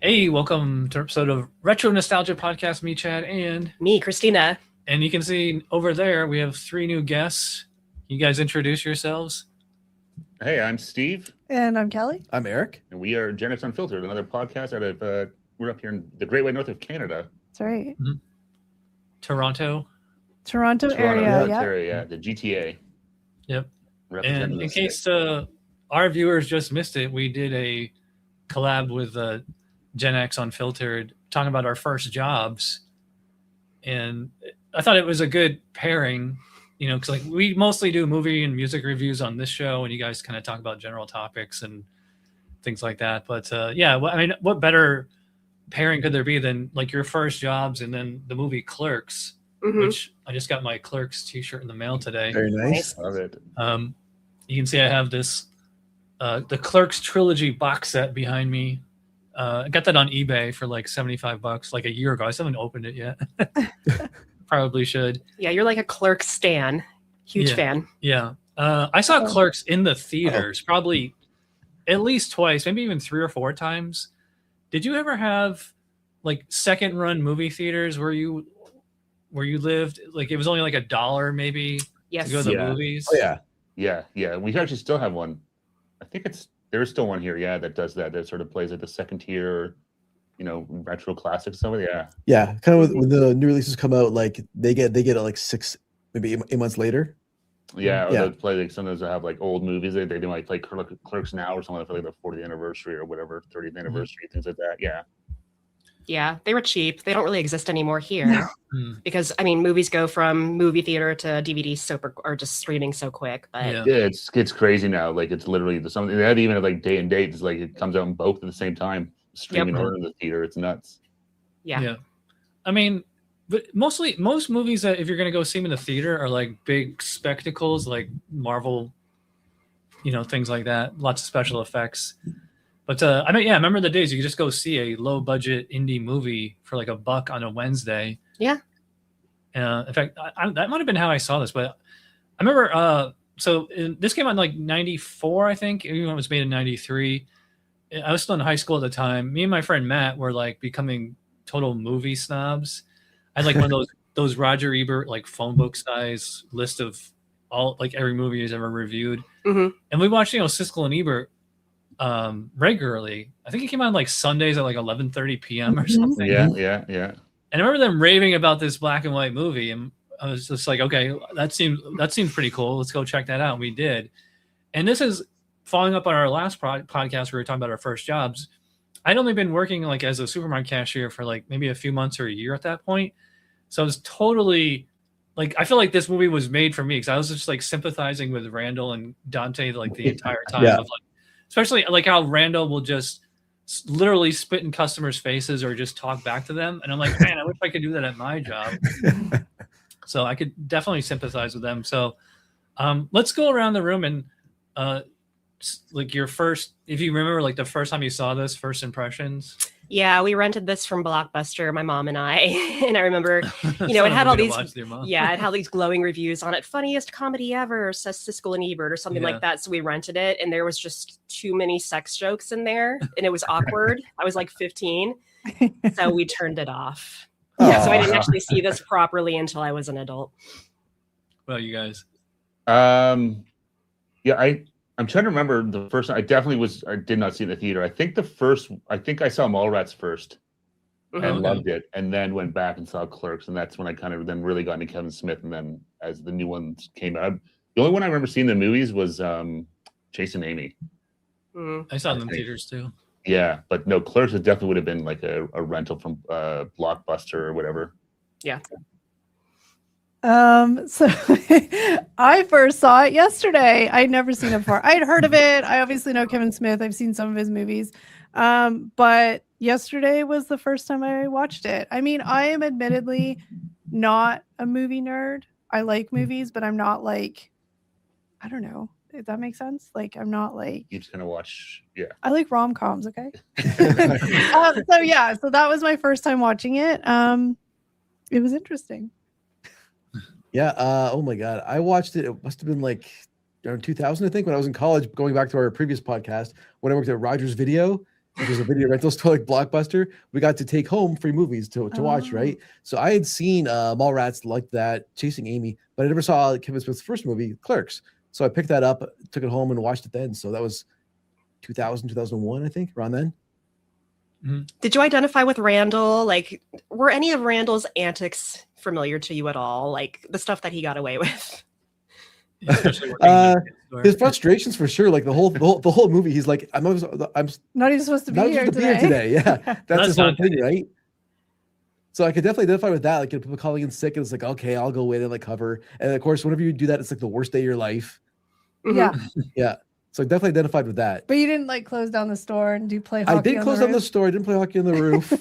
Hey, welcome to an episode of Retro Nostalgia Podcast. Me, Chad, and me, Christina. And you can see over there we have 3 new guests. You guys introduce yourselves. Hey, I'm Steve. And I'm Kelly. I'm Eric. And we are Gen X Unfiltered, another podcast out of, we're up here in the Great White North of Canada. That's right. Mm-hmm. Toronto area, yeah. The GTA. Yep. And in case our viewers just missed it, we did a collab with Gen X Unfiltered, talking about our first jobs. And I thought it was a good pairing, you know, because like we mostly do movie and music reviews on this show, and you guys kind of talk about general topics and things like that. But what better pairing could there be than like your first jobs and then the movie Clerks, which I just got my Clerks t-shirt in the mail today. Very nice. Love it. You can see I have this the Clerks trilogy box set behind me. I got that on eBay for like $75 like a year ago. I still haven't opened it yet. Probably should. Yeah, you're like a Clerks stan. Huge fan. Yeah. I saw Clerks in the theaters probably at least twice, maybe even 3 or 4 times. Did you ever have like second run movie theaters where you lived? Like it was only like $1 maybe to go to the movies? Oh, yeah. Yeah. We actually still have one. I think there's still one here, that does that. That sort of plays at the second tier, retro classics. Some of yeah. Kind of when the new releases come out, like they get it like 6, maybe 8 months later. Yeah, or they'll play like sometimes they have like old movies. They do like play Clerks now or something for like the 40th anniversary or whatever, 30th anniversary, things like that. Yeah. Yeah, they were cheap. They don't really exist anymore here because movies go from movie theater to DVD or just streaming so quick. But it's crazy now. Like it's literally something they even have like day and date. It's like it comes out in both at the same time, streaming or in the theater. It's nuts. Yeah. I mean, but most movies that if you're gonna go see them in the theater are like big spectacles, like Marvel, things like that. Lots of special effects. But I remember the days you could just go see a low budget indie movie for like $1 on a Wednesday. Yeah. In fact, that might have been how I saw this, but I remember. This came out in like '94, I think. Even when it was made in '93, I was still in high school at the time. Me and my friend Matt were like becoming total movie snobs. I had like one of those Roger Ebert like phone book size list of all like every movie he's ever reviewed, and we watched Siskel and Ebert regularly. I think it came out like Sundays at like 11:30 p.m. or something. Yeah. And I remember them raving about this black and white movie, and I was just like, okay, that seems pretty cool. Let's go check that out. And we did. And this is following up on our last podcast where we were talking about our first jobs. I'd only been working like as a supermarket cashier for like maybe a few months or a year at that point. So I was totally like, I feel like this movie was made for me because I was just like sympathizing with Randall and Dante like the entire time. Of, like, especially like how Randall will just literally spit in customers' faces or just talk back to them. And I'm like, man, I wish I could do that at my job. So I could definitely sympathize with them. So let's go around the room and like your first, if you remember like the first time you saw this, first impressions. Yeah, we rented this from Blockbuster, my mom and I. And I remember, it had all these, it had these glowing reviews on it. Funniest comedy ever, says Siskel and Ebert or something like that. So we rented it and there was just too many sex jokes in there and it was awkward. I was like 15. So we turned it off. So I didn't actually see this properly until I was an adult. Well, you guys. I'm trying to remember the first time. I did not see it in the theater. I think I saw Mallrats first and loved it, and then went back and saw Clerks, and that's when I kind of then really got into Kevin Smith, and then as the new ones came out, the only one I remember seeing in the movies was Chasing Amy. I saw them in theaters too. Yeah, but no, Clerks definitely would have been like a rental from Blockbuster or whatever. Yeah. So I first saw it yesterday. I'd never seen it before. I'd heard of it. I obviously know Kevin Smith. I've seen some of his movies. But yesterday was the first time I watched it. I mean, I am admittedly not a movie nerd. I like movies, but I'm not like, I don't know if that makes sense. Like, I'm not like, you're just gonna watch. Yeah. I like rom-coms. Okay. So that was my first time watching it. It was interesting. Yeah. Oh my God. I watched it. It must have been like around 2000, I think, when I was in college, going back to our previous podcast, when I worked at Rogers Video. which was a video rental store like Blockbuster, we got to take home free movies to watch, right? So I had seen Mallrats like that, Chasing Amy, but I never saw Kevin Smith's first movie, Clerks. So I picked that up, took it home, and watched it then. So that was 2000, 2001, I think, around then. Did you identify with Randall? Like, were any of Randall's antics familiar to you at all? Like the stuff that he got away with? His frustrations for sure. Like the whole movie, he's like, I'm not even supposed to be here today. Yeah, that's his whole thing, right? So I could definitely identify with that. Like people calling in sick, and it's like, okay, I'll go in and like cover. And of course, whenever you do that, it's like the worst day of your life. Yeah, yeah. So I definitely identified with that. But you didn't like close down the store and play hockey. I did close down the store. I didn't play hockey on the roof.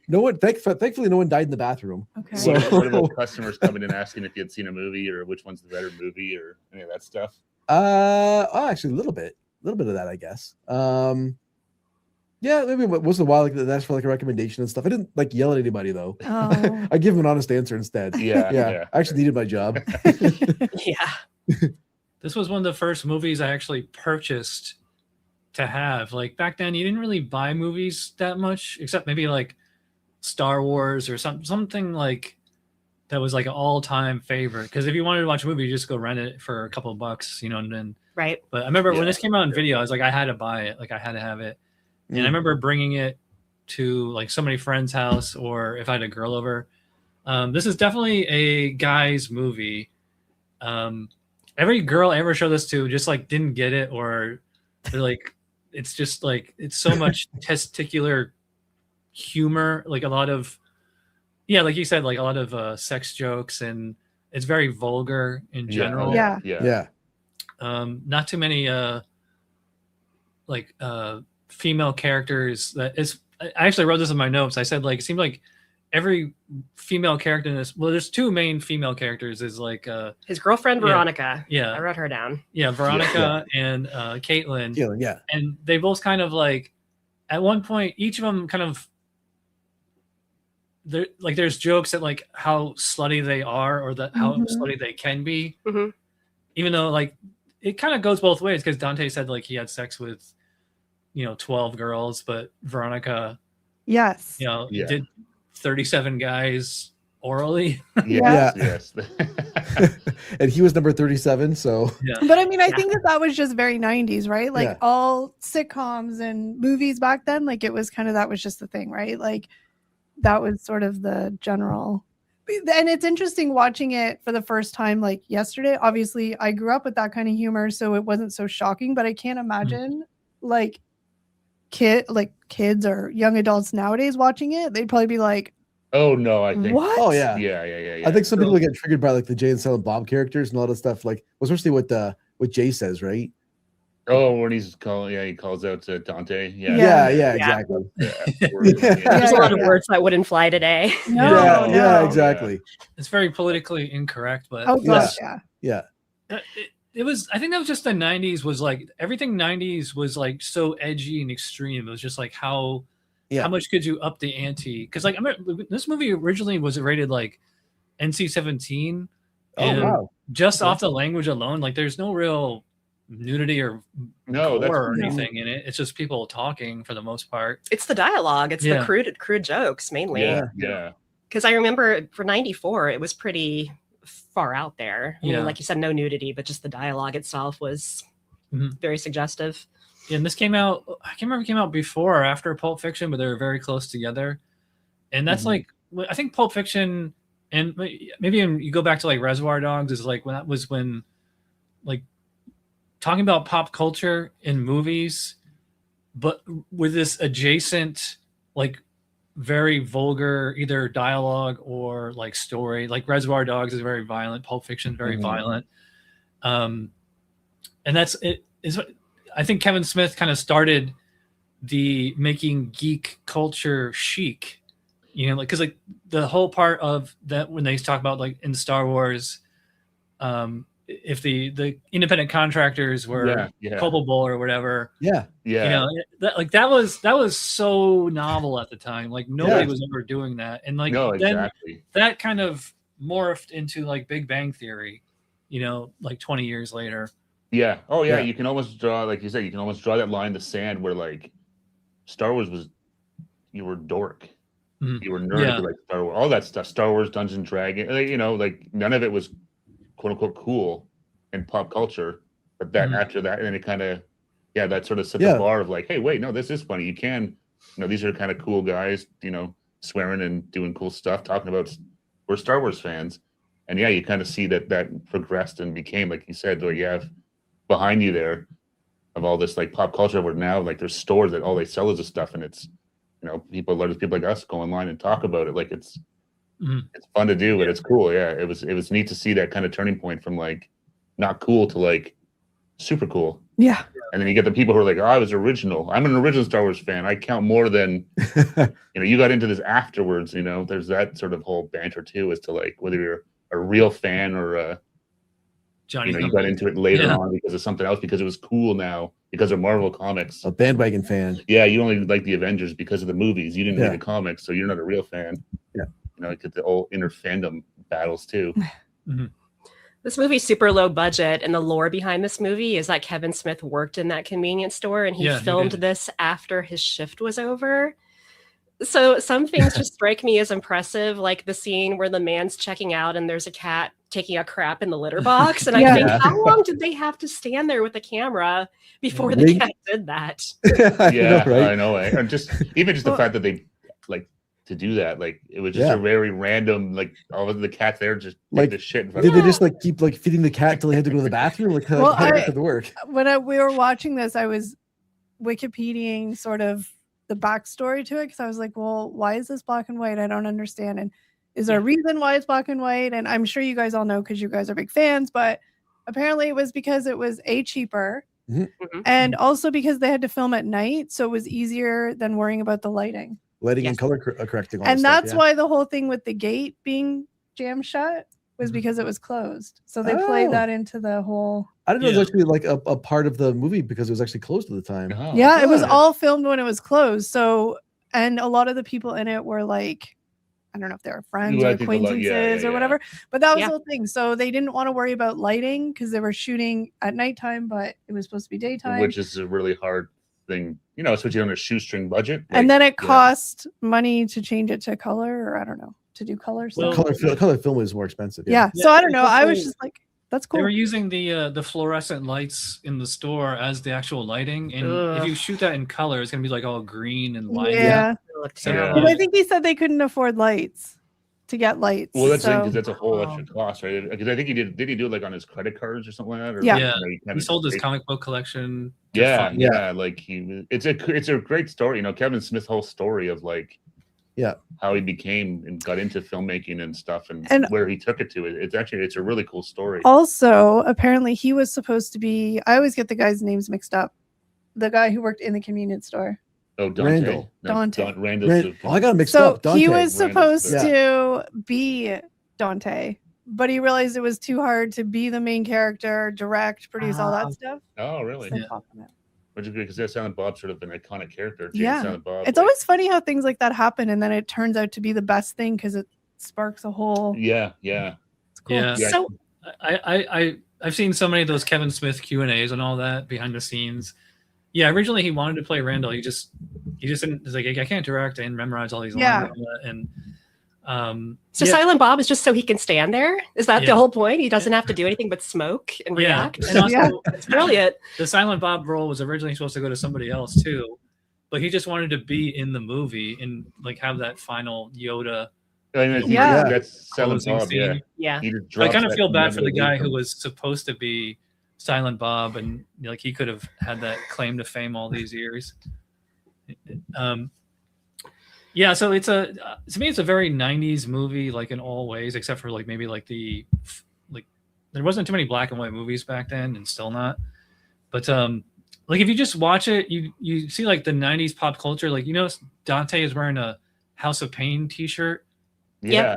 No one, thankfully, no one died in the bathroom. Okay. So what about customers coming in asking if you had seen a movie or which one's the better movie or any of that stuff? Actually, a little bit of that, I guess. Yeah, maybe once in a while, like that's for like a recommendation and stuff. I didn't like yell at anybody though. Oh. I give them an honest answer instead. Yeah. I actually needed my job. Yeah. This was one of the first movies I actually purchased to have. Like back then, you didn't really buy movies that much, except maybe like Star Wars or something like that was like an all-time favorite. Because if you wanted to watch a movie, you just go rent it for a couple of bucks, you know. And then right. But I remember when this came out on video, I was like, I had to buy it. Like I had to have it. And I remember bringing it to like somebody's friend's house, or if I had a girl over. This is definitely a guy's movie. Every girl I ever showed this to just like didn't get it, or they're like, it's just like, it's so much testicular humor, like a lot of, like you said, like a lot of sex jokes, and it's very vulgar in general. Yeah. Not too many female characters. That is, I actually wrote this in my notes. I said like it seemed like every female character in this, well, there's two main female characters, is like his girlfriend Veronica. Yeah, I wrote her down. Yeah, Veronica and Caitlin. Yeah. And they both kind of like, at one point, each of them kind of, there like there's jokes at like how slutty they are, or that how slutty they can be. Even though like it kind of goes both ways, because Dante said like he had sex with 12 girls, but Veronica did 37 guys orally. Yes. And he was number 37, so But I mean, I think that was just very 90s, right? Like all sitcoms and movies back then, like it was kind of, that was just the thing, right? Like that was sort of the general. And it's interesting watching it for the first time like yesterday. Obviously I grew up with that kind of humor, so it wasn't so shocking, but I can't imagine like kids or young adults nowadays watching it. They'd probably be like, oh no, I think what? Oh yeah. Yeah. I think some people get triggered by like the Jay and Silent Bob characters and all that stuff, like especially what Jay says, right? Oh, when he's calling, he calls out to Dante. Yeah, exactly. There's a lot of words that wouldn't fly today. No. Exactly. It's very politically incorrect, but it was, I think that was just the 90s, was like everything 90s was like so edgy and extreme. It was just like how much could you up the ante? Because like I remember this movie originally was rated like NC-17. Just off the language alone, like there's no real nudity or or anything in it. It's just people talking for the most part. It's the dialogue. It's the crude jokes mainly. Yeah. Because I remember for 94, it was pretty far out there. I mean, like you said, no nudity, but just the dialogue itself was very suggestive. Yeah, and this came out, I can't remember if it came out before or after Pulp Fiction, but they were very close together. And that's like, I think Pulp Fiction, and maybe you go back to like Reservoir Dogs, is like when that was when like talking about pop culture in movies, but with this adjacent like very vulgar either dialogue or like story. Like Reservoir Dogs is very violent, Pulp Fiction is very violent, and that's it. Is I think Kevin Smith kind of started the making geek culture chic, like because like the whole part of that when they talk about like in Star Wars, if the independent contractors were culpable or whatever, that was so novel at the time. Like nobody was ever doing that, and like then that kind of morphed into like Big Bang Theory, like 20 years later. Yeah. Oh yeah. Yeah. You can almost draw, like you said, you can almost draw that line in the sand where like Star Wars was, you were dork. You were nerdy Yeah. like Star Wars, all that stuff. Star Wars, Dungeons and Dragons, you know, like none of it was quote unquote cool in pop culture. But that after that, and then it kind of, yeah, that sort of set the bar of like, hey, wait, no, this is funny. You can, you know, these are kind of cool guys, you know, swearing and doing cool stuff, talking about we're Star Wars fans. And yeah, you kind of see that progressed and became, like you said, where you have behind you there of all this like pop culture where now like there's stores that all they sell is this stuff, and it's, you know, people like us go online and talk about it. Like it's fun to do, but it's cool. Yeah, it was neat to see that kind of turning point from like not cool to like super cool. Yeah. And then you get the people who are like, oh, I was original. I'm an original Star Wars fan. I count more than, you know, you got into this afterwards, you know, there's that sort of whole banter too, as to like whether you're a real fan or Johnny, you know, you got into it later on because of something else, because it was cool now, because of Marvel comics. A bandwagon fan. Yeah, you only like the Avengers because of the movies. You didn't read the comics, so you're not a real fan. Yeah. You know, like the old inner fandom battles too. This movie's super low budget, and the lore behind this movie is that Kevin Smith worked in that convenience store, and he filmed this after his shift was over. So some things just strike me as impressive, like the scene where the man's checking out and there's a cat taking a crap in the litter box. And I think, how long did they have to stand there with the camera before the cat did that? Yeah, I know. And just even just the fact that they like to do that, like it was just a very random, like all of the cats there just like the shit. Did they just like keep like feeding the cat until they had to go to the bathroom? Like how did it work? When we were watching this, I was Wikipediaing sort of the backstory to it, because I was like, well, why is this black and white? I don't understand. And is there a reason why it's black and white? And I'm sure you guys all know because you guys are big fans, but apparently it was because it was cheaper and also because they had to film at night, so it was easier than worrying about the lighting and color correcting. And that's why the whole thing with the gate being jammed shut was because it was closed. So they played that into the whole. I didn't know it was actually like a part of the movie because it was actually closed at the time. Yeah, it was all filmed when it was closed. So, and a lot of the people in it were like, I don't know if they were friends or acquaintances or whatever, but that was the whole thing. So they didn't want to worry about lighting because they were shooting at nighttime, but it was supposed to be daytime. Which is a really hard thing, you know, especially on a shoestring budget. Like, and then it cost money to change it to color, or I don't know, to do color. So color film is more expensive. Yeah. So I don't know. I was just like, that's cool. They were using the fluorescent lights in the store as the actual lighting, and if you shoot that in color, it's gonna be like all green and light. Well, I think he said they couldn't afford lights to get lights. Well, that's because that's a whole extra cost, right? Because I think he did he do it like on his credit cards or something like that? Or he sold his comic book collection. Like it's a great story. You know, Kevin Smith's whole story of like. How he became and got into filmmaking and stuff, and where he took it to. It's a really cool story. Also, apparently he was supposed to be, I always get the guys' names mixed up. The guy who worked in the convenience store. Oh, Dante. Dante. I got mixed up. So he was supposed to be Dante, but he realized it was too hard to be the main character, direct, produce all that stuff. Oh, really? Which is good because Silent Bob's sort of an iconic character. Silent Bob, it's always funny how things like that happen, and then it turns out to be the best thing because it sparks a whole. It's cool. So I've seen so many of those Kevin Smith Q&As and all that behind the scenes. Yeah, originally he wanted to play Randall. He just didn't. He's like, I can't direct and memorize all these lines and. Silent Bob is just so he can stand there. Is that the whole point? He doesn't have to do anything but smoke and react. And also, it's brilliant. The Silent Bob role was originally supposed to go to somebody else too, but he just wanted to be in the movie and like have that final Yoda. That's Silent Bob. Scene. Yeah. I kind of feel bad for the guy who was supposed to be Silent Bob, and like he could have had that claim to fame all these years. Yeah, so to me it's a very 90s movie, like in all ways, except for like maybe like there wasn't too many black and white movies back then, and still not. But like if you just watch it, you see like the 90s pop culture, like Dante is wearing a House of Pain t-shirt. Yeah.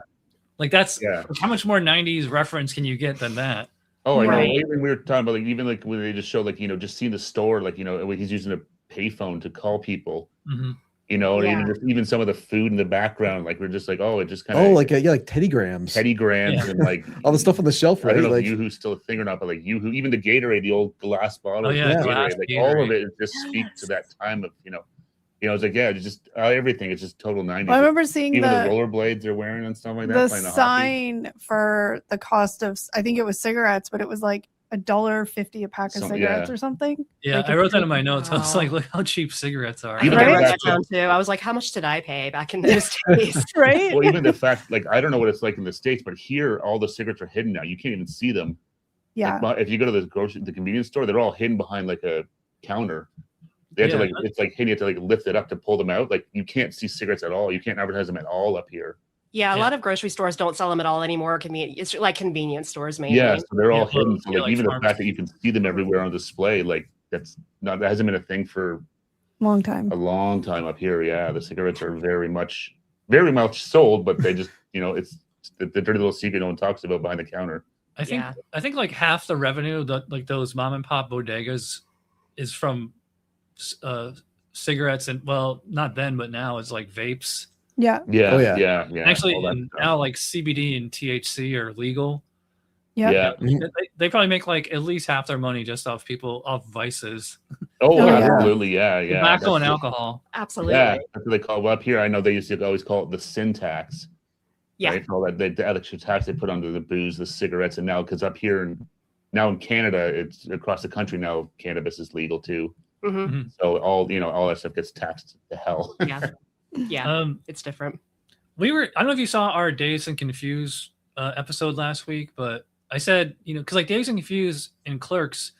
Like that's how much more 90s reference can you get than that? Oh, I know. Even we were talking about like even like when they just show like just seeing the store, like he's using a payphone to call people. you know, or even some of the food in the background, like we're just like, oh, it just kind of like Teddy Grahams, and like all the stuff on the shelf, right? I don't know like, if Yoo-Hoo's still a thing or not, but like Yoo-Hoo, even the Gatorade, the old glass bottle, glass like Gatorade. all of it just speaks to that time of it's like it's just everything. It's just total 90s. Well, I remember seeing even the rollerblades they're wearing and stuff like that. The sign for the cost of, I think it was cigarettes, but it was like $1.50 a pack of cigarettes or something. Yeah, like I wrote that in my notes. I was like, look how cheap cigarettes are. I wrote that down too. I was like, how much did I pay back in those days? Right. Well, even the fact, like, I don't know what it's like in the States, but here all the cigarettes are hidden now. You can't even see them. Yeah. Like, if you go to the convenience store, they're all hidden behind like a counter. They have to like, it's like, hey, you have to like lift it up to pull them out. Like you can't see cigarettes at all. You can't advertise them at all up here. Yeah, a lot of grocery stores don't sell them at all anymore. It's like convenience stores mainly. Yeah, so they're all hidden. So like even the fact that you can see them everywhere on display, like that hasn't been a thing for a long time up here. Yeah, the cigarettes are very much sold, but they just it's the dirty little secret no one talks about behind the counter. I think like half the revenue that like those mom and pop bodegas is from cigarettes, and well, not then, but now it's like vapes. Yeah. Actually, now like CBD and THC are legal. Yeah. They probably make like at least half their money just off vices. Oh, absolutely. Yeah. Tobacco and alcohol. Absolutely. Yeah. That's what they call it. Well, up here, I know they used to always call it the sin tax. Yeah. Right? All that the extra tax they put under the booze, the cigarettes, and now because up here now in Canada, it's across the country now, cannabis is legal too. Mm-hmm. So all that stuff gets taxed to hell. Yeah, it's different. I don't know if you saw our Dazed and Confused episode last week, but I said, because like Dazed and Confused and Clerks,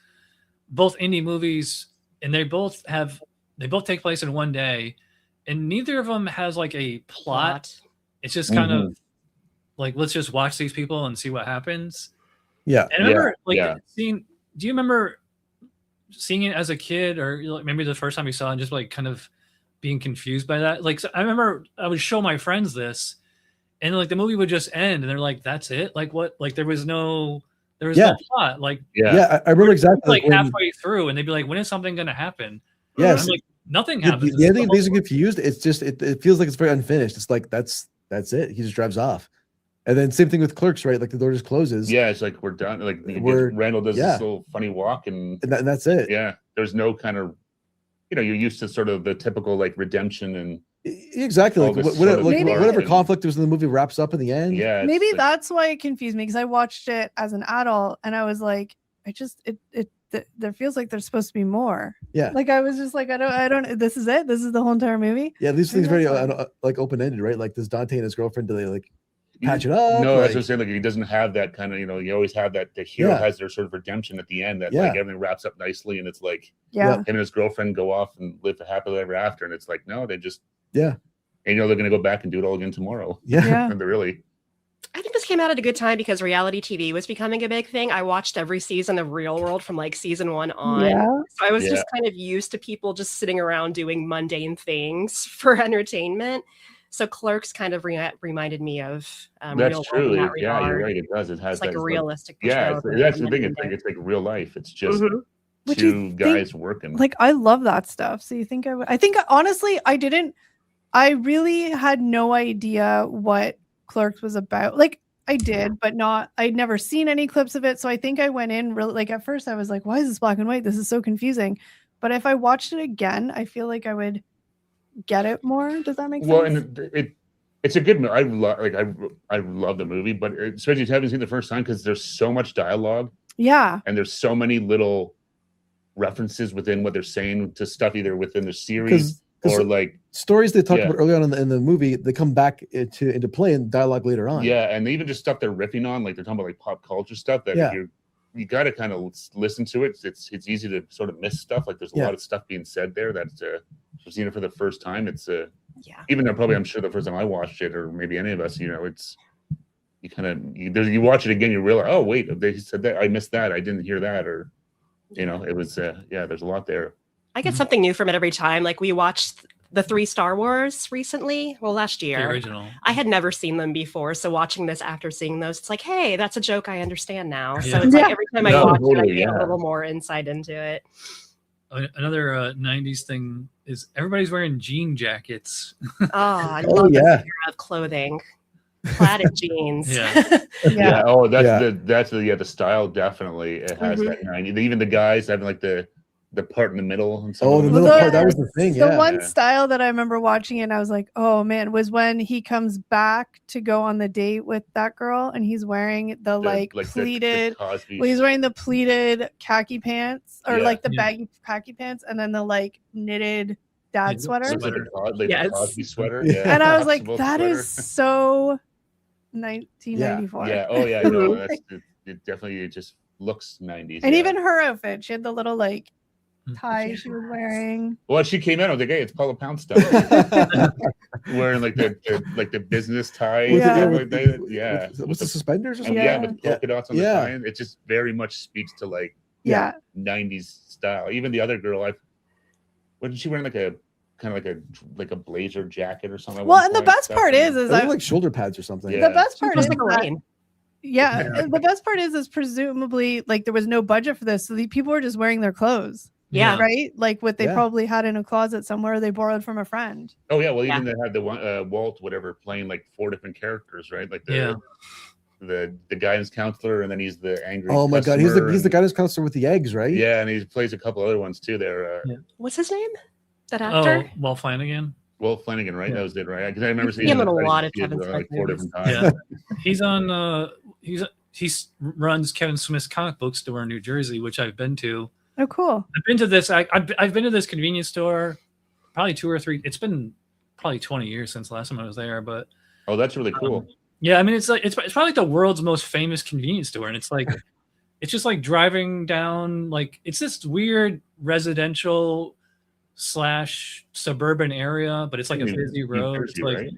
both indie movies, and they both take place in one day, and neither of them has like a plot. It's just kind of like, let's just watch these people and see what happens. Yeah. And I remember do you remember seeing it as a kid, or maybe the first time you saw it and just like kind of being confused by that? Like, so I remember I would show my friends this, and like the movie would just end, and they're like, "That's it? Like what? Like there was no plot." Like I remember exactly like halfway through, and they'd be like, "When is something going to happen?" Yes, I'm like, nothing happens. The ending of Dazed and Confused, it's just it feels like it's very unfinished. It's like that's it. He just drives off, and then same thing with Clerks, right? Like the door just closes. Yeah, it's like we're done. Like Randall does this little funny walk, and that's it. Yeah, there's no kind of you're used to sort of the typical like redemption and exactly like whatever conflict was in the movie wraps up in the end. Yeah, maybe that's why it confused me, because I watched it as an adult and I was like, there feels like there's supposed to be more. Yeah, like I was just like, I don't. This is it. This is the whole entire movie. Yeah, these things very like open ended, right? Like does Dante and his girlfriend, do they like patch it up? No, that's what I'm saying. Like he doesn't have that kind of you always have that the hero has their sort of redemption at the end that like everything wraps up nicely, and it's like him and his girlfriend go off and live happily ever after, and it's like no, they just and they're gonna go back and do it all again tomorrow. And they're really. I think this came out at a good time because reality TV was becoming a big thing. I watched every season of Real World from like season 1 on. So I was just kind of used to people just sitting around doing mundane things for entertainment. So Clerks kind of reminded me of Real World. In that regard. You're right. It does. It has it's like a realistic. That's the thing. It's like real life. It's just two guys working. Like I love that stuff. So you think I would? I think honestly, I really had no idea what Clerks was about. Like I did, but I'd never seen any clips of it. So I think I went in really like at first I was like, why is this black and white? This is so confusing. But if I watched it again, I feel like I would get it more. Does that make sense? Well, and it's a good movie. I love the movie, but especially if you haven't seen the first time because there's so much dialogue. Yeah. And there's so many little references within what they're saying to stuff either within the series or like stories they talked about early on in the movie, they come back into play in dialogue later on. Yeah, and even just stuff they're riffing on, like they're talking about like pop culture stuff that you got to kind of listen to it. It's easy to sort of miss stuff. Like there's a lot of stuff being said there that's I've seen it for the first time. It's even though probably I'm sure the first time I watched it, or maybe any of us, it's you kind of you watch it again, you realize, oh wait, they said that, I missed that, I didn't hear that, or it was there's a lot there. I get something new from it every time. Like we watched the 3 Star Wars recently. Well, last year. The original. I had never seen them before. So watching this after seeing those, it's like, hey, that's a joke I understand now. So it's like every time I watch it, I get a little more insight into it. another 90s thing is everybody's wearing jean jackets. Oh, I love this era of clothing. Plaid jeans. Yeah. Oh, that's the style. Definitely, it has that 90s. Even the guys having like the part in the middle. And the middle part. That was the thing. The one style that I remember watching it, and I was like, oh man, was when he comes back to go on the date with that girl, and he's wearing the pleated. He's wearing the pleated khaki pants, or like the baggy khaki pants, and then the like knitted dad sweater. The Cosby sweater. Yeah. And I was like, that is so 1994. Yeah. Oh yeah. No, it definitely just looks 90s. And even her outfit, she had the little like tie she was wearing. Well, she came out, I was like, hey, it's Paula Poundstone. Wearing like the business tie. With the suspenders or something. Yeah, with polka dots on the tie. It just very much speaks to like 90s style. Even the other girl, wasn't she wearing like a kind of like a blazer jacket or something? Well, and the best part is I like shoulder pads or something. The best part is the best part is presumably like there was no budget for this, so the people were just wearing their clothes. Yeah. Right. Like what they probably had in a closet somewhere they borrowed from a friend. Oh yeah. Well, even they had the one Walt whatever playing like 4 different characters, right? Like the guidance counselor, and then he's the angry. Oh my god, he's the guidance counselor with the eggs, right? Yeah, and he plays a couple other ones too. There. What's his name? That actor? Oh, Walt Flanagan. Walt Flanagan, right? That was it, right? Because I remember seeing him in a lot of Kevin Smith like 4 movies. different times. Yeah, he's on. He runs Kevin Smith's comic book store in New Jersey, which I've been to. Oh, cool! I've been to this. I've been to this convenience store, probably 2 or 3. It's been probably 20 years since the last time I was there, but that's really cool. Yeah, I mean, it's probably like the world's most famous convenience store, and it's like it's just like driving down like it's this weird residential / suburban area, but it's like a busy road. Jersey, it's like right?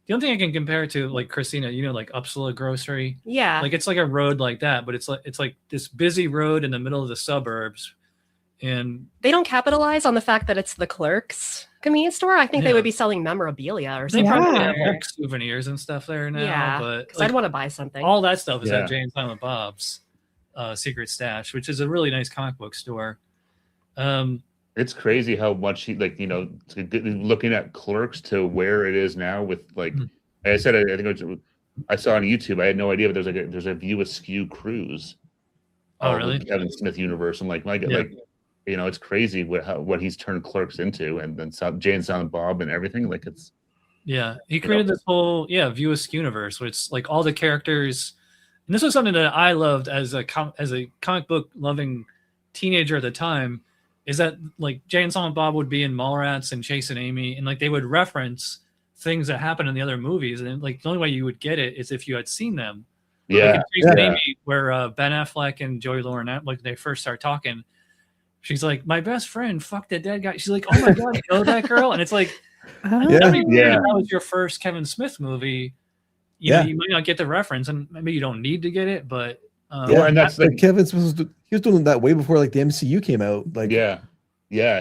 the only thing I can compare it to, like Christina, like Uppsala Grocery. Yeah, like it's like a road like that, but it's like this busy road in the middle of the suburbs, and they don't capitalize on the fact that it's the Clerks convenience store. I think they would be selling memorabilia or something. They probably have like souvenirs and stuff there now. Yeah, but like, I'd want to buy something. All that stuff is at Jay and Silent Bob's Secret Stash, which is a really nice comic book store. It's crazy how much he looking at Clerks to where it is now with like I said, I think I saw on YouTube. I had no idea, but there's a View Askew cruise. Oh, really? Kevin Smith universe. I'm like, it's crazy what he's turned Clerks into, and then Jay and Silent Bob and everything. Like it's he created this whole View Askew universe, which is like all the characters. And this was something that I loved as a comic book loving teenager at the time. Is that like Jay and Silent Bob would be in Mallrats and Chase and Amy, and like they would reference things that happened in the other movies, and like the only way you would get it is if you had seen them. Yeah, like Chase and Amy, where Ben Affleck and Joey Lauren, like they first start talking, she's like, "My best friend fucked a dead guy." She's like, "Oh my god, you know that girl?" And it's like, that was your first Kevin Smith movie. You know, you might not get the reference, and maybe you don't need to get it, but. And that's like Kevin Smith he was doing that way before like the MCU came out. Like a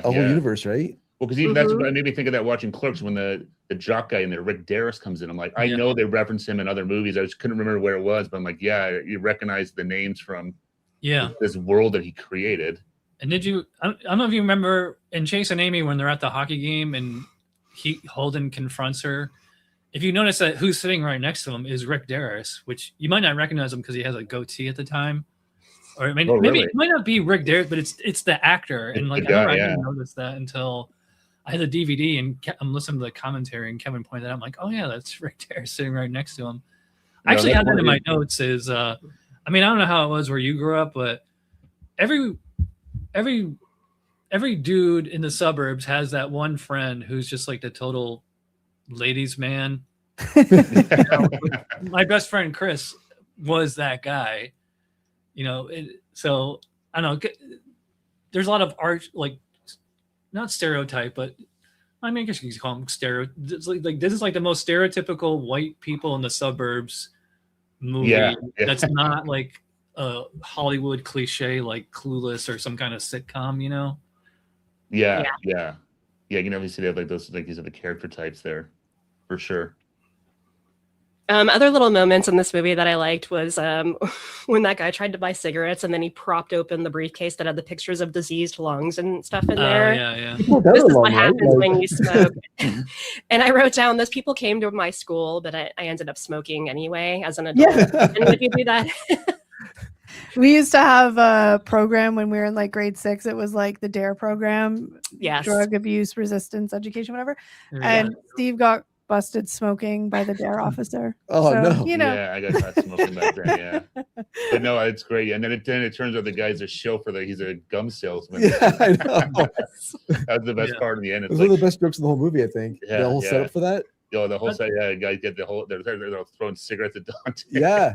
whole universe, right? Well, because even that's what made me think of that watching Clerks when the jock guy in there, Rick Darris, comes in. I'm like, I know they reference him in other movies. I just couldn't remember where it was, but I'm like, you recognize the names from this world that he created. And did you? I don't know if you remember in Chase and Amy when they're at the hockey game and Holden confronts her. If you notice that who's sitting right next to him is Rick Darris, which you might not recognize him because he has a goatee at the time, or maybe it might not be Rick Darris, but it's the actor. And like I didn't notice that until I had the DVD and I'm listening to the commentary and Kevin pointed out, I'm like, oh yeah, that's Rick Darris sitting right next to him. I actually had that in my notes. Is I don't know how it was where you grew up, but every dude in the suburbs has that one friend who's just like the total ladies man. My best friend Chris was that guy, so I don't know, there's a lot of art, like not stereotype, but I mean I guess you can call them it's like this is like the most stereotypical white people in the suburbs movie that's not like a Hollywood cliche like Clueless or some kind of sitcom, you can obviously they have like those, like these are the character types there for sure. Other little moments in this movie that I liked was when that guy tried to buy cigarettes and then he propped open the briefcase that had the pictures of diseased lungs and stuff in there. Yeah. This is what happens when you smoke. And I wrote down, those people came to my school, but I ended up smoking anyway as an adult. And if you do that... We used to have a program when we were in like grade 6. It was like the DARE program. Yes. Drug abuse, resistance, education, whatever. Yeah. And Steve got busted smoking by the DARE officer. Oh, so, no. You know. Yeah, I got caught smoking back then, yeah. But no, it's great. And then it turns out the guy's a chauffeur, he's a gum salesman. Yeah, I know. That was the best part in the end. It was one of the best jokes in the whole movie, I think. Yeah, the whole setup for that. The whole side, guys get the whole, they're throwing cigarettes at Dante. Yeah.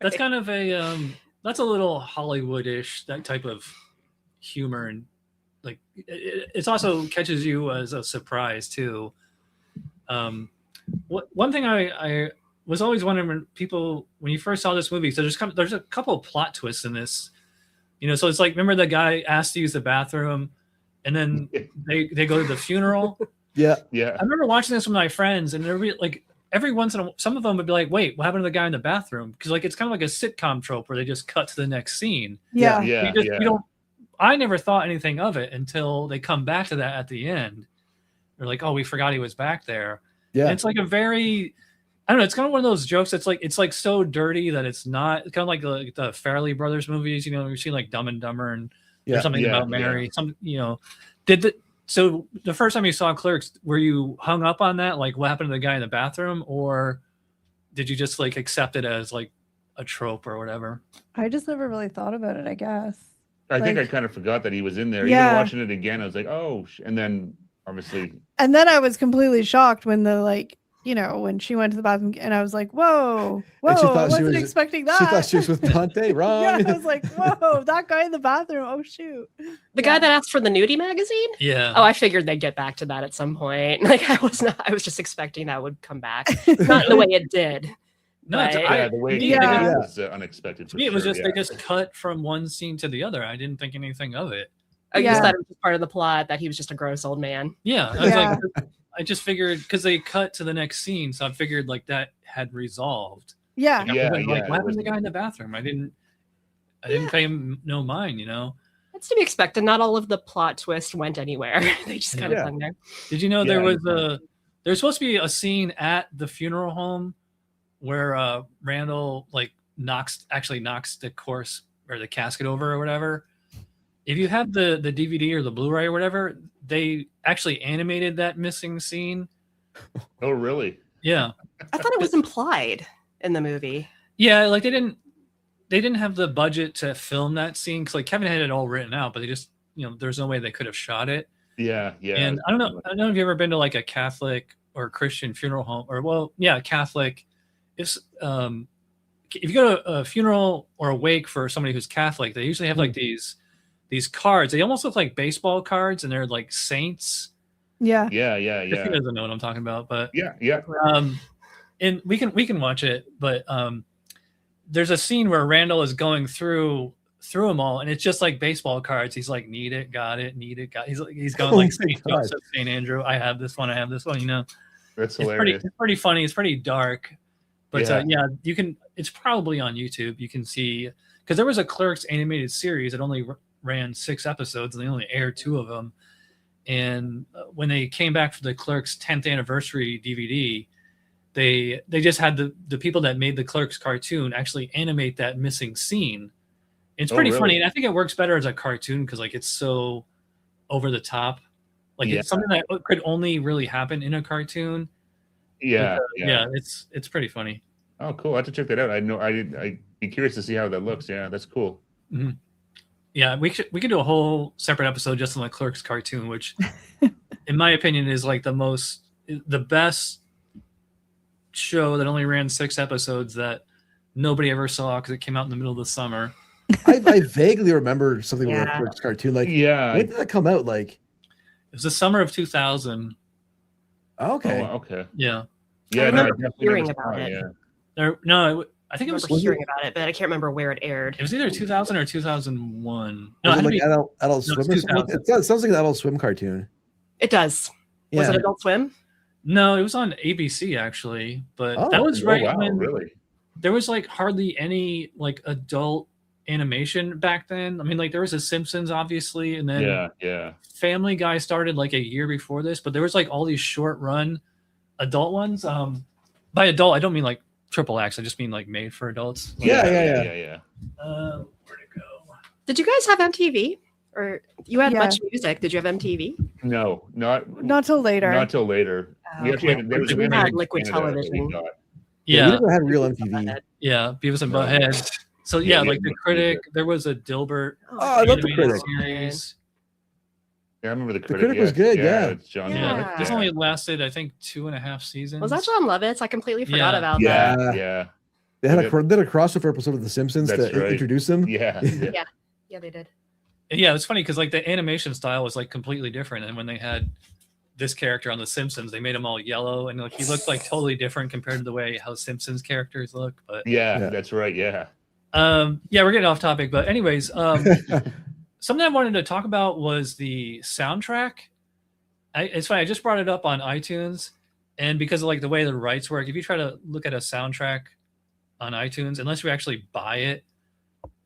That's kind of a that's a little Hollywood-ish, that type of humor, and like it's also catches you as a surprise too. One thing I was always wondering when you first saw this movie, so there's a couple of plot twists in this, so it's like, remember the guy asked to use the bathroom and then they go to the funeral. Yeah. I remember watching this with my friends, and they're like, every once in a while, some of them would be like, wait, what happened to the guy in the bathroom? Because like it's kind of like a sitcom trope where they just cut to the next scene. Yeah. You don't. I never thought anything of it until they come back to that at the end. They're like, oh, we forgot he was back there. Yeah. And it's like a very, I don't know, it's kind of one of those jokes that's like, it's like so dirty that it's not. It's kind of like the Farrelly Brothers movies, you've seen like Dumb and Dumber and there's something about Mary. So the first time you saw Clerks, were you hung up on that? Like what happened to the guy in the bathroom? Or did you just like accept it as like a trope or whatever? I just never really thought about it, I guess. I think I kind of forgot that he was in there. Yeah. Even watching it again, I was like, oh, and then obviously. And then I was completely shocked when when she went to the bathroom, and I was like, whoa, I wasn't expecting that. She thought she was with Dante, wrong. Yeah, I was like, whoa, that guy in the bathroom. Oh, shoot. The guy that asked for the nudie magazine? Yeah. Oh, I figured they'd get back to that at some point. Like I was just expecting that would come back. Not in the way it did. No, but... the way it was unexpected. To me, it was just they just cut from one scene to the other. I didn't think anything of it. I just thought it was just part of the plot that he was just a gross old man. Yeah. I was like, I just figured because they cut to the next scene, so I figured like that had resolved. Yeah. What happened to the guy in the bathroom? I didn't pay him no mind, That's to be expected. Not all of the plot twist went anywhere. They just kind of hung there. Did you know there's supposed to be a scene at the funeral home where Randall like knocks the corpse or the casket over or whatever? If you have the DVD or the Blu-ray or whatever, they actually animated that missing scene. Oh, really? Yeah. I thought it was implied in the movie. Yeah, like they didn't have the budget to film that scene because like Kevin had it all written out, but they just there's no way they could have shot it. Yeah. And I don't know if you've ever been to like a Catholic or Christian funeral home Catholic. If you go to a funeral or a wake for somebody who's Catholic, they usually have like these cards. They almost look like baseball cards, and they're like saints. Yeah. Yeah. He doesn't know what I'm talking about, but yeah. And we can watch it, but there's a scene where Randall is going through them all, and it's just like baseball cards. He's like, need it, got it, need it, got it. He's going like St. Joseph, St. Andrew. I have this one. That's hilarious. It's pretty funny. It's pretty dark, but you can. It's probably on YouTube. You can see because there was a Clerks animated series that only ran 6 episodes, and they only aired 2 of them. And when they came back for the Clerks 10th anniversary DVD, they just had the people that made the Clerks cartoon actually animate that missing scene. It's pretty funny, and I think it works better as a cartoon because like it's so over the top. Like it's something that could only really happen in a cartoon. Yeah. It's pretty funny. Oh, cool! I have to check that out. I'd be curious to see how that looks. Yeah, that's cool. Mm-hmm. Yeah, we could do a whole separate episode just on the Clerks cartoon, which, in my opinion, is like the best show that only ran 6 episodes that nobody ever saw because it came out in the middle of the summer. I vaguely remember something with a Clerks cartoon. Like, when did that come out? Like, it was the summer of 2000. Okay. Oh, okay. Yeah. I remember hearing about it. I think it was hearing about it, but I can't remember where it aired. It was either 2000 or 2001. No, it like Adult Swim or something? It sounds like an Adult Swim cartoon. It does. Yeah. Was it Adult Swim? No, it was on ABC actually, but Oh, that was right when really? there was like hardly any like adult animation back then. I mean, like there was a Simpsons obviously, and then Family Guy started like a year before this, but there was like all these short run adult ones. By adult, I don't mean like triple X. I just mean like made for adults. Yeah. Where'd it go? Did you guys have MTV? Or you had much music? Did you have MTV? No, not till later. Not till later. We had Liquid Television. We never had real MTV. Yeah, Beavis and Butthead. So yeah, like The Critic. There was a Dilbert. Oh, I love The Critic. Series. Yeah, I remember The Critic. The Critic was good. Yeah. It's John Lovitz. This only lasted, I think, 2.5 seasons. Was that John Lovitz? I completely forgot about that. Yeah. They had a crossover episode of The Simpsons to introduce them. Yeah, they did. Yeah, it's funny because like the animation style was like completely different, and when they had this character on The Simpsons, they made him all yellow, and like he looked like totally different compared to the way how Simpsons characters look. But that's right. Yeah. We're getting off topic, but anyways, something I wanted to talk about was the soundtrack. It's funny, I just brought it up on iTunes, and because of like the way the rights work, if you try to look at a soundtrack on iTunes, unless you actually buy it,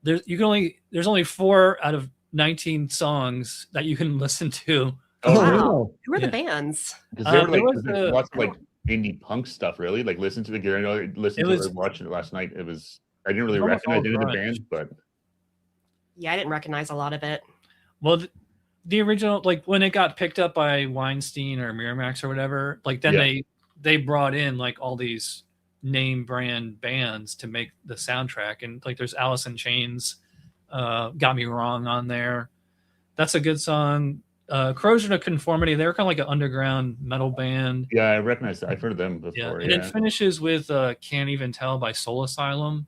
there's only 4 out of 19 songs that you can listen to. Oh, wow. Who are the bands? Because there was lots of like indie punk stuff, really. Like listen to watching it last night. I didn't really recognize any of the bands, but I didn't recognize a lot of it. Well, the original, like when it got picked up by Weinstein or Miramax or whatever, like then they brought in like all these name brand bands to make the soundtrack, and like there's Alice in Chains, Got Me Wrong on there. That's a good song. Corrosion of Conformity, they were kind of like an underground metal band. Yeah, I recognize that. I've heard of them before. And it finishes with Can't Even Tell by Soul Asylum.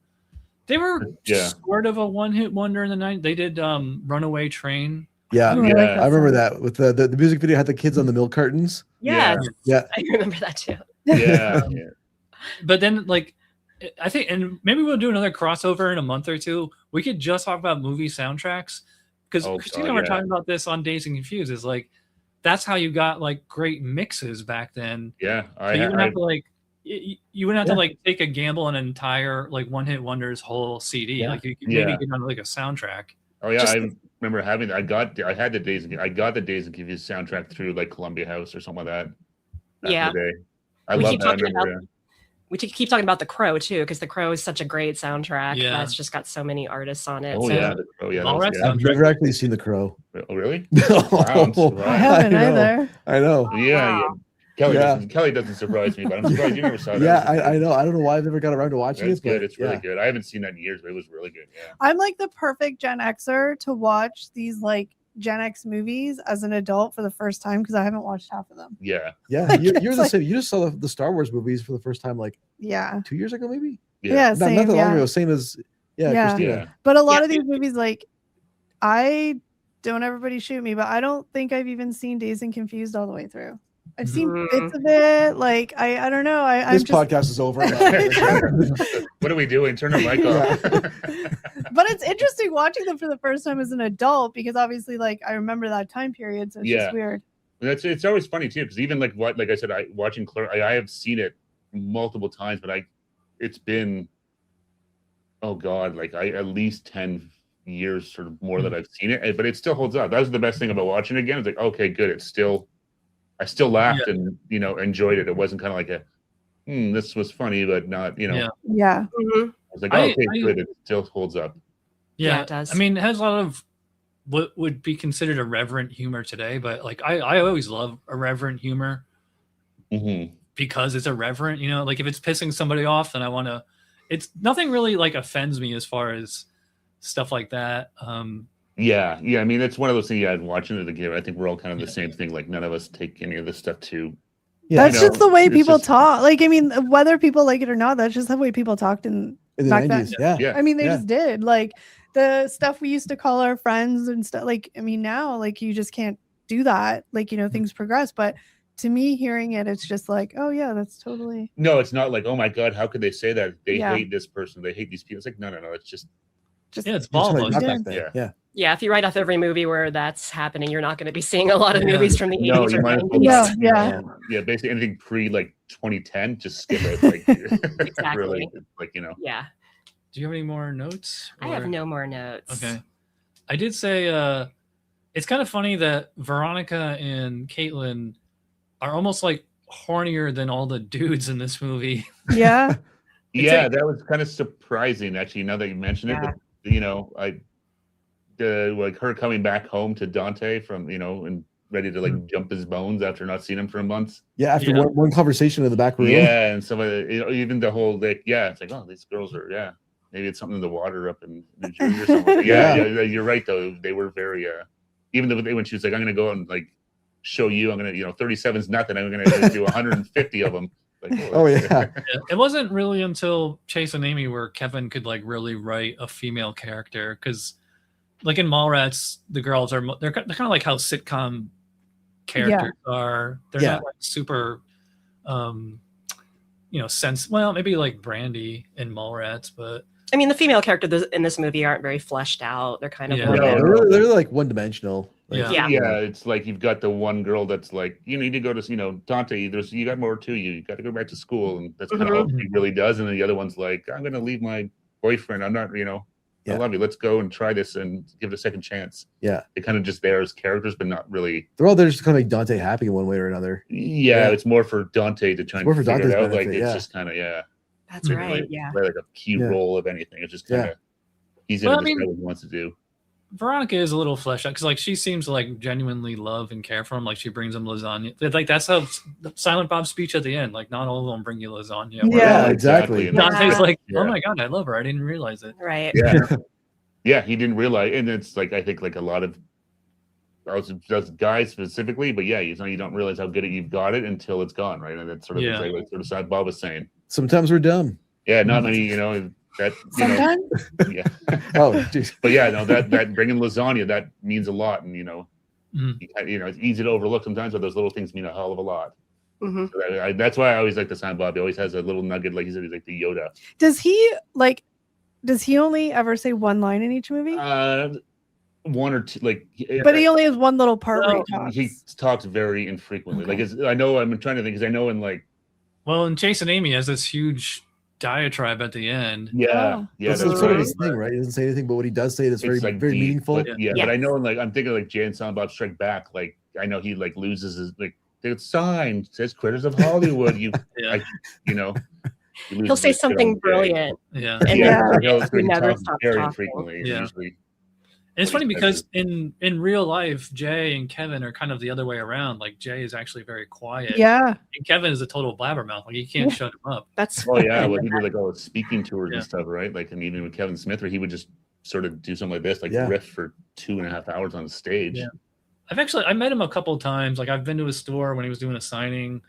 They were sort of a one-hit wonder in the 90s. They did Runaway Train. Yeah, I remember that with the music video had the kids on the milk cartons. Yeah, I remember that too. Yeah. But then, like, I think, and maybe we'll do another crossover in a month or two. We could just talk about movie soundtracks, because Christina and I were talking about this on Dazed and Confused. Is like that's how you got like great mixes back then. Yeah, you wouldn't have to like you wouldn't have to like take a gamble on an entire like one hit wonders whole CD. Yeah. Like you could maybe get on like a soundtrack. Oh yeah, I remember having that. I got the Dazed and Confused soundtrack through like Columbia House or something like that. Yeah, I love that. We keep talking about The Crow too, because The Crow is such a great soundtrack. Yeah, it's just got so many artists on it. Oh yeah, The Crow. Yeah, I've never actually seen The Crow. Oh really? No, I haven't either. I know. Yeah. Kelly doesn't surprise me, but I'm surprised you never saw that. Yeah, I know. I don't know why I've never got around to watching it. Good. It's really good. I haven't seen that in years, but it was really good. Yeah. I'm like the perfect Gen Xer to watch these like Gen X movies as an adult for the first time, because I haven't watched half of them. Yeah. Like, you're the same. You just saw the Star Wars movies for the first time like 2 years ago, maybe. Yeah, same, not that long ago. Same as Christina. But a lot of these movies, like, I don't everybody shoot me, but I don't think I've even seen Dazed and Confused all the way through. I've seen bits of it. Like I don't know. This podcast is over. What are we doing? Turn the mic off. But it's interesting watching them for the first time as an adult, because obviously, like, I remember that time period, so it's just weird. It's always funny too, because even like I said, watching Clerks, I have seen it multiple times, but it's been like at least 10 years sort of more that I've seen it, but it still holds up. That was the best thing about watching it again. It's like, okay, good. I still laughed and enjoyed it. It wasn't kind of like this was funny, but not Yeah. I was like, okay, good. It still holds up. Yeah, it does. I mean, it has a lot of what would be considered irreverent humor today, but like I always love irreverent humor because it's irreverent. Like if it's pissing somebody off, then I want to. It's nothing really like offends me as far as stuff like that. Yeah. I mean, it's one of those things. Watching it again, I think we're all kind of the same thing. Like none of us take any of this stuff too. Yeah, that's just the way people talk. Like, I mean, whether people like it or not, that's just the way people talked in the back 90s. then. Yeah. I mean, they just did. Like the stuff we used to call our friends and stuff. Like, I mean, now, like, you just can't do that. Like, things progress. But to me, hearing it, it's just like, oh yeah, that's totally. No, it's not like, oh my God, how could they say that? They hate this person. They hate these people. It's like, no. It's just Just Yeah, it's Just kinda Volvo. got Yeah. back then. Yeah. Yeah, if you write off every movie where that's happening, you're not going to be seeing a lot of movies from the 80s No, or you might as 90s. well Yeah, just, yeah. yeah, basically anything pre like 2010, just skip it. Like, Exactly. really, like, Yeah, Do you have any more notes? I have or- no more notes. Okay. I did say it's kind of funny that Veronica and Caitlin are almost like hornier than all the dudes in this movie. Yeah. yeah, like- that was kind of surprising actually. Now that you mentioned it, Yeah. but like her coming back home to Dante from and ready to like jump his bones after not seeing him for a month. Yeah, after Yeah. one conversation in the back room. Yeah, and some of even the whole it's like, oh, these girls are maybe it's something in the water up in New Jersey or something. Yeah. yeah, you're right though. They were very even though when she was like, I'm gonna go and like show you, I'm gonna 37 is nothing. I'm gonna do 150 of them. Like, Oh yeah. Yeah, it wasn't really until Chase and Amy where Kevin could like really write a female character, because like in Mallrats, the girls they're kind of like how sitcom characters are. They're Yeah. not like super sense. Well, maybe like Brandy in Mallrats, but I mean, the female characters in this movie aren't very fleshed out. They're kind of Yeah. more No, They're like one dimensional. Like, Yeah. Yeah. It's like you've got the one girl that's like, you need to go to Dante. You got more to you. You got to go back to school, and that's kind of all he really does. And then the other one's like, I'm gonna leave my boyfriend. I'm not, I Yeah. love you. Let's go and try this and give it a second chance. Yeah. They're kind of just there as characters, but not really. They're all there just to kind of make Dante happy in one way or another. Yeah, Yeah. it's more for Dante to try It's more and for figure it Dante's out. Like benefit, it's yeah. just kind of That's Mhm. right. like, Yeah. play like a key Yeah. role of anything. It's just kind of he's Well, gonna I decide mean- what he wants to do. Veronica is a little fleshed out because like she seems to like genuinely love and care for him. Like she brings him lasagna. Like that's how Silent Bob's speech at the end. Like not all of them bring you lasagna. Yeah. Yeah, exactly. And Dante's like, Yeah. oh my god, I love her. I didn't realize it. Right. yeah, he didn't realize, and it's like I think like a lot of just guys specifically, but yeah, you don't realize how good you've got it until it's gone, right? And that's sort of Yeah. like sort of Bob was saying. Sometimes we're dumb. Yeah, not many, that Sometimes. yeah. Oh, geez. But yeah, no, that bringing lasagna, that means a lot, and Mhm. it's easy to overlook sometimes, but those little things mean a hell of a lot. Mhm. So that's why I always like the Silent Bob. He always has a little nugget, like he said, he's like the Yoda. Does he only ever say one line in each movie? One or two, like, But he only has one little part where Well, he he talks. talks very infrequently. Okay. Like, I'm trying to think, because I know in like, Well, and Chase and Amy has this huge diatribe at the end. Oh. yeah, That's that's sort of right. his thing, right? He doesn't say anything, but what he does say that's very, It's, like, very deep, meaningful. But, yeah, Yes. but I know, like, I'm thinking like Jay and Silent Bob Strike Back. Like, I know he like loses his like the sign says "Critters of Hollywood." Yeah, he loses He'll say his shit on something Jay. brilliant. yeah. And Yeah, then he'll he never talk stops very talking. infrequently. Yeah. Usually, And it's What funny he because in real life, Jay and Kevin are kind of the other way around. Like Jay is actually very quiet. Yeah. And Kevin is a total blabbermouth. Like you can't shut him up. That's oh yeah, well, he did like all the speaking tours Yeah. and stuff, right? Like, and even with Kevin Smith, where he would just sort of do something like this, like Yeah. riff for 2.5 hours on stage. Yeah. I met him a couple of times. Like I've been to his store when he was doing a signing.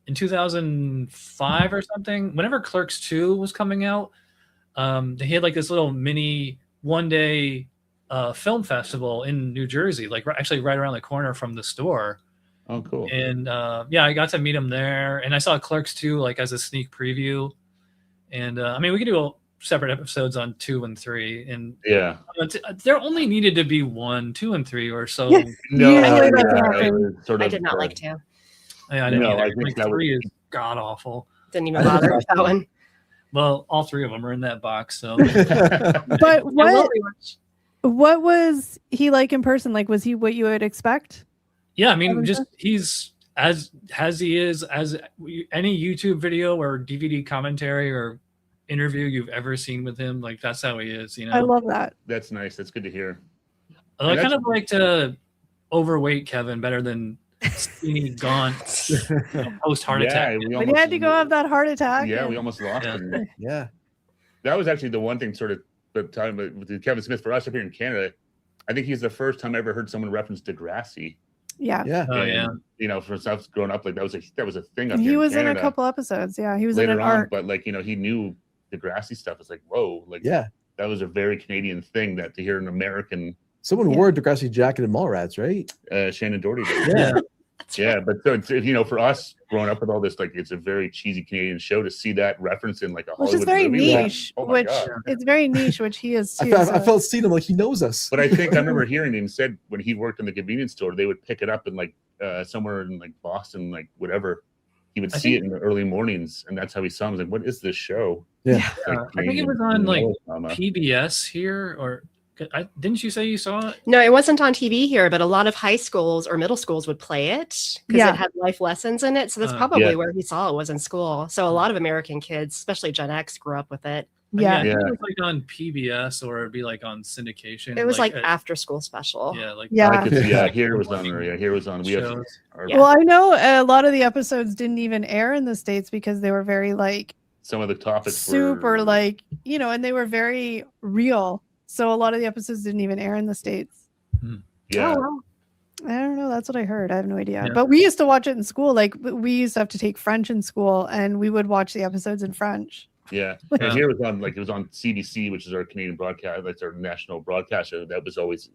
In 2005 or something, whenever Clerks 2 was coming out, they had like this little mini one-day film festival in New Jersey, like actually right around the corner from the store. Oh, cool. And I got to meet him there, and I saw Clerks 2 like as a sneak preview. And I mean, we could do separate episodes on 2 and 3, and Yeah. there only needed to be 1, 2, and 3 or so. Yeah. No, Usually that's yeah, what it was sort I of, did not like to. Yeah, I didn't No, either. I think Like that 3 was- is god awful. Didn't even bother with that one. Well, all 3 of them are in that box. So But I will what rewatch. what was he like in person? Like, was he what you would expect? yeah, I mean, Kevin just he's as he is as any YouTube video or DVD commentary or interview you've ever seen with him. Like that's how he is. You know, I love that. That's nice. That's good to hear. I and kind that's- of like to overweight Kevin better than skinny, gaunt, post heart attack. we But almost, he had to go have that heart attack. Yeah, and- we almost lost Yeah. him. Yeah. That was actually the one thing sort of the time with Kevin Smith for us up here in Canada. I think he's the first time I ever heard someone reference Degrassi. yeah. Yeah. Oh And, yeah, for us growing up, like that was a thing up here He in was in a Canada couple episodes. Yeah, he was in later an on, arc. but like he knew Degrassi stuff. It's like whoa, like Yeah. that was a very Canadian thing that to hear an American Someone Yeah. wore a Degrassi jacket in Mallrats, right? Shannon Doherty did. Yeah. Yeah, but so it's, you know, for us growing up with all this, like it's a very cheesy Canadian show to see that reference in like a Which Hollywood is very movie. niche. Like, oh it's very niche, which he is too. I felt seeing him like he knows us. But I think I remember hearing him said when he worked in the convenience store, they would pick it up in like somewhere in like Boston, like whatever. He would see it in the early mornings, and that's how he saw him. Like, what is this show? Yeah, like, I think it was on like PBS here, or didn't you say you saw it? No, it wasn't on TV here, but a lot of high schools or middle schools would play it because it had life lessons in it. So that's probably where he saw it, was in school. So a lot of American kids, especially Gen X, grew up with it. I think it was like on PBS, or it'd be like on syndication. It was like after school special. Here it was on. Yeah, here it was on. Well, I know a lot of the episodes didn't even air in the States because they were very like some of the topics super like, you know, and they were very real. So a lot of the episodes didn't even air in the States. Yeah. Oh, well. I don't know. That's what I heard. I have no idea. Yeah. But we used to watch it in school. Like we used to have to take French in school, and we would watch the episodes in French. Yeah. And here it was on, like, it was on CBC, which is our Canadian broadcast. That's our national broadcast show. That was always,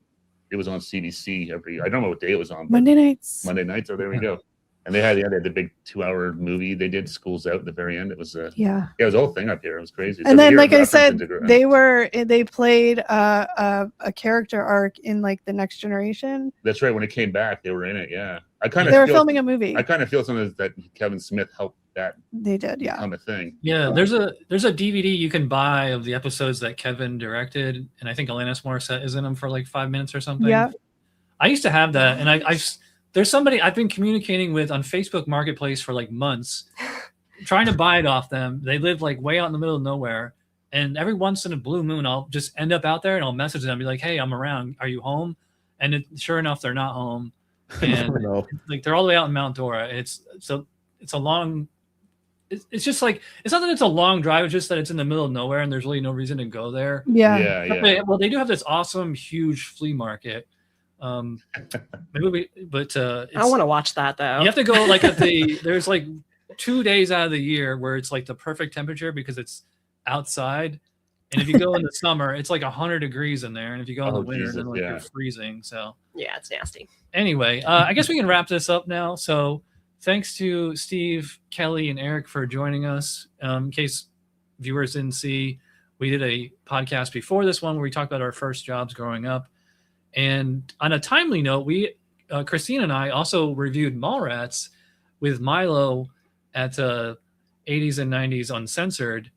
it was on CBC I don't know what day it was on. Monday nights. Oh, there we go. And they had the big 2-hour movie. They did Schools Out at the very end. It was it was a whole thing up here. It was crazy. And then, like I said, they played a character arc in like The Next Generation. That's right. When it came back, they were in it. Yeah. They were filming a movie. I kind of feel something that Kevin Smith helped that. They did, yeah. On the thing. Yeah, there's a DVD you can buy of the episodes that Kevin directed, and I think Alanis Morissette is in them for like 5 minutes or something. Yeah. I used to have that, and there's somebody I've been communicating with on Facebook Marketplace for like months, trying to buy it off them. They live like way out in the middle of nowhere, and every once in a blue moon, I'll just end up out there and I'll message them and be like, "Hey, I'm around. Are you home?" And sure enough, they're not home, and like they're all the way out in Mount Dora. It's a long. It's just like, it's not that it's a long drive, it's just that it's in the middle of nowhere and there's really no reason to go there. Yeah. They do have this awesome, huge flea market. I want to watch that though. You have to go like there's like 2 days out of the year where it's like the perfect temperature because it's outside. And if you go in the summer, it's like 100 degrees in there. And if you go in the winter, then like you're freezing. So yeah, it's nasty. Anyway, I guess we can wrap this up now. So thanks to Steve, Kelly, and Eric for joining us. In case viewers didn't see, we did a podcast before this one where we talked about our first jobs growing up. And on a timely note, Christine and I also reviewed Mallrats with Milo at 80s and 90s Uncensored.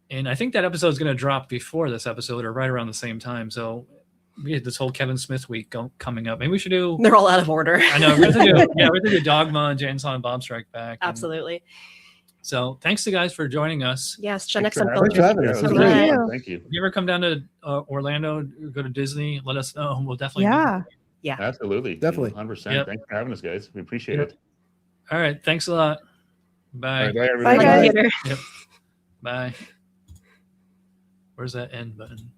And I think that episode is going to drop before this episode or right around the same time. So we had this whole Kevin Smith week coming up. Maybe we should do. They're all out of order. I know. We're going to do Dogma and Jane Silent Bob Strike Back. Absolutely. So thanks to guys for joining us. Yes, Gen X Unfiltered. Thank you. If you ever come down to Orlando, go to Disney, let us know. We'll definitely. Yeah. Absolutely. Definitely. 100%. Yep. Thanks for having us, guys. We appreciate it. All right. Thanks a lot. Bye. Bye, everybody. Bye, guys. Yep. Bye. Where's that end button?